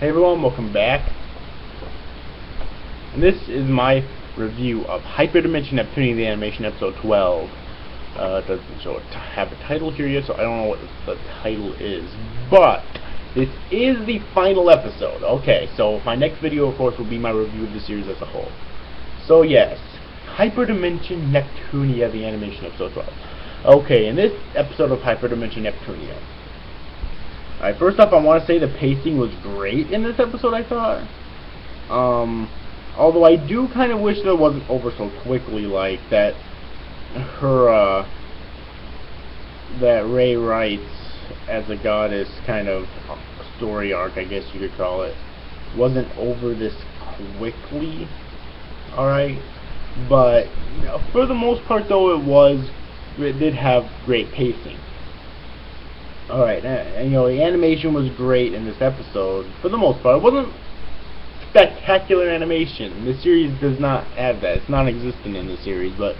Hey everyone, welcome back. And this is my review of Hyperdimension Neptunia, the animation, episode 12. It doesn't have a title here yet, so I don't know what the title is. But this is the final episode. Okay, so my next video, of course, will be my review of the series as a whole. So yes, Hyperdimension Neptunia, the animation, episode 12. Okay, in this episode of Hyperdimension Neptunia, alright, first off, I want to say the pacing was great in this episode, I thought. Although I do kind of wish that it wasn't over so quickly, like that that Rey writes as a goddess kind of story arc, I guess you could call it, wasn't over this quickly. Alright? But, you know, for the most part though, it did have great pacing. Alright, and you know, the animation was great in this episode, for the most part. It wasn't spectacular animation. The series does not have that. It's non-existent in the series, but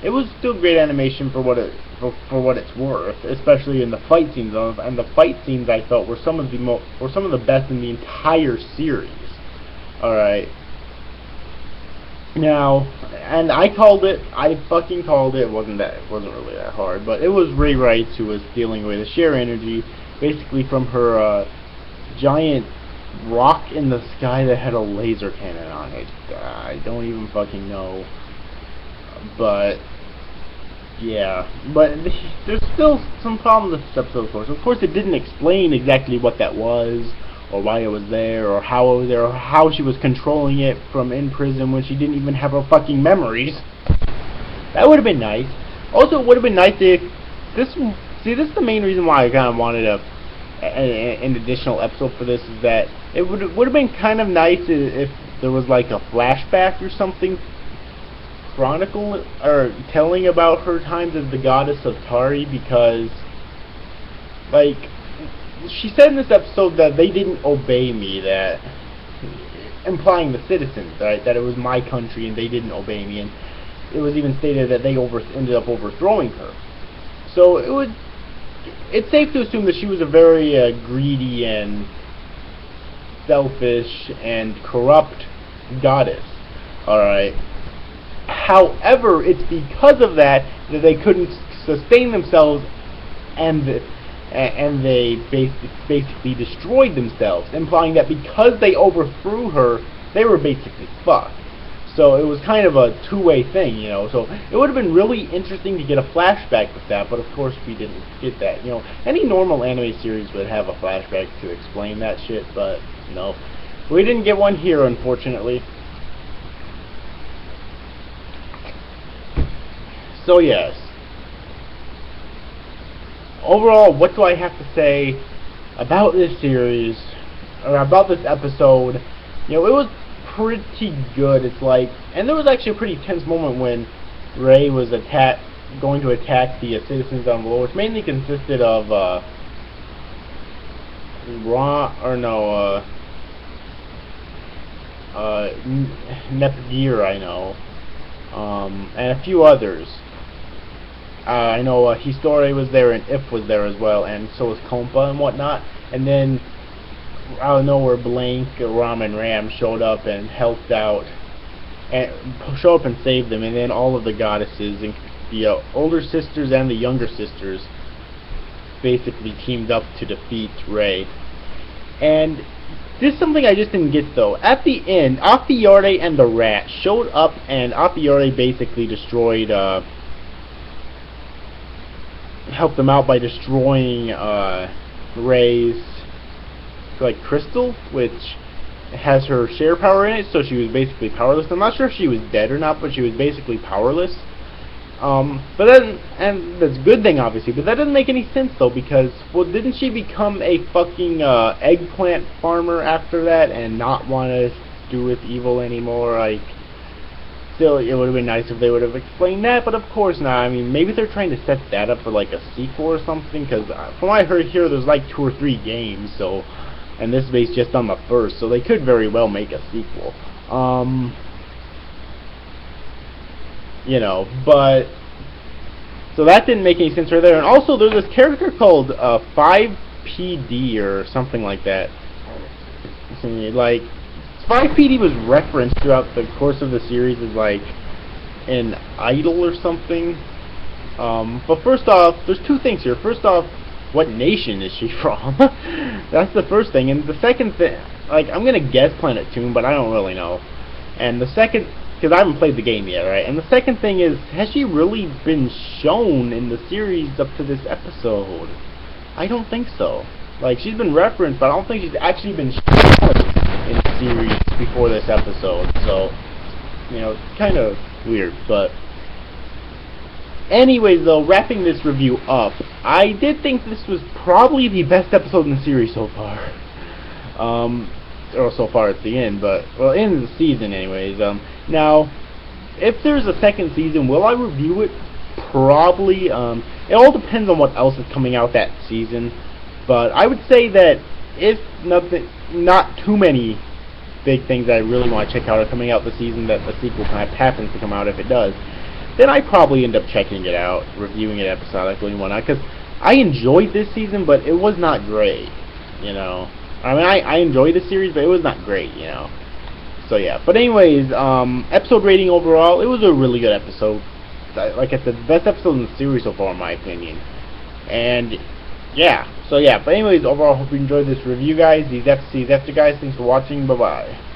it was still great animation for what it's worth, especially in the fight scenes. And the fight scenes, I felt, were some of the best in the entire series. Alright. Now, and I fucking called it. It wasn't really that hard, but it was Rey Wrights who was stealing away the share energy, basically from her giant rock in the sky that had a laser cannon on it. I don't even fucking know, but yeah. But there's still some problems with this episode, of course. Of course, it didn't explain exactly what that was, or why it was there, or how it was there, or how she was controlling it from in prison when she didn't even have her fucking memories. That would have been nice. Also, it would have been nice if this is the main reason why I kind of wanted an additional episode for this, is that it would have been kind of nice if there was like a flashback or something, chronicle or telling about her times as the goddess of Tari, because like she said in this episode that they didn't obey me, that implying the citizens, right, that it was my country and they didn't obey me, and it was even stated that they ended up overthrowing her. So it's safe to assume that she was a very greedy and selfish and corrupt goddess. Alright. However, it's because of that they couldn't sustain themselves, and they basically destroyed themselves, implying that because they overthrew her, they were basically fucked. So it was kind of a two-way thing, you know. So it would have been really interesting to get a flashback with that, but of course we didn't get that. You know, any normal anime series would have a flashback to explain that shit, but you know, we didn't get one here, unfortunately. So yes. Overall, what do I have to say about this series, or about this episode? You know, it was pretty good. It's like, and there was actually a pretty tense moment when Rey was going to attack the citizens down below, which mainly consisted of Neptunia, I know, and a few others. I know Histori was there, and If was there as well, and so was Kompa and whatnot. And then out of nowhere, Blank, Ram, and Ram showed up and helped out, and saved them. And then all of the goddesses, and the older sisters and the younger sisters, basically teamed up to defeat Rey. And this is something I just didn't get though. At the end, Afiore and the Rat showed up, and Afiore basically destroyed. Helped them out by destroying Rey's like crystal, which has her share power in it, so she was basically powerless. I'm not sure if she was dead or not, but she was basically powerless. But then, and that's a good thing obviously, but that doesn't make any sense though, because, well, didn't she become a fucking eggplant farmer after that and not want to do with evil anymore? Like, still, it would have been nice if they would have explained that, but of course not. I mean, maybe they're trying to set that up for like a sequel or something, because from what I heard here, there's like 2 or 3 games, so, and this is based just on the first, so they could very well make a sequel. You know, but so that didn't make any sense right there. And also, there's this character called 5PD or something like that. fascinating me. Like, Spy PD was referenced throughout the course of the series as like an idol or something. But first off, there's two things here. First off, what nation is she from? That's the first thing. And the second thing, like, I'm gonna guess Planet Toon, but I don't really know. And the second, because I haven't played the game yet, right? And the second thing is, has she really been shown in the series up to this episode? I don't think so. Like, she's been referenced, but I don't think she's actually been shown in the series before this episode. So, you know, it's kind of weird, but anyways, though, wrapping this review up, I did think this was probably the best episode in the series so far. Or so far at the end, but, well, in the season anyways. Now, if there's a second season, will I review it? Probably. It all depends on what else is coming out that season, but I would say that if not too many big things that I really want to check out are coming out this season, that the sequel kind of happens to come out if it does, then I probably end up checking it out, reviewing it episodically and whatnot, because I enjoyed this season, but it was not great, you know. I mean, I enjoyed the series, but it was not great, you know. So yeah, but anyways, episode rating overall, it was a really good episode. Like I said, the best episode in the series so far, in my opinion. And yeah, so yeah, but anyways, overall, hope you enjoyed this review, guys. These FCs after, guys. Thanks for watching. Bye bye.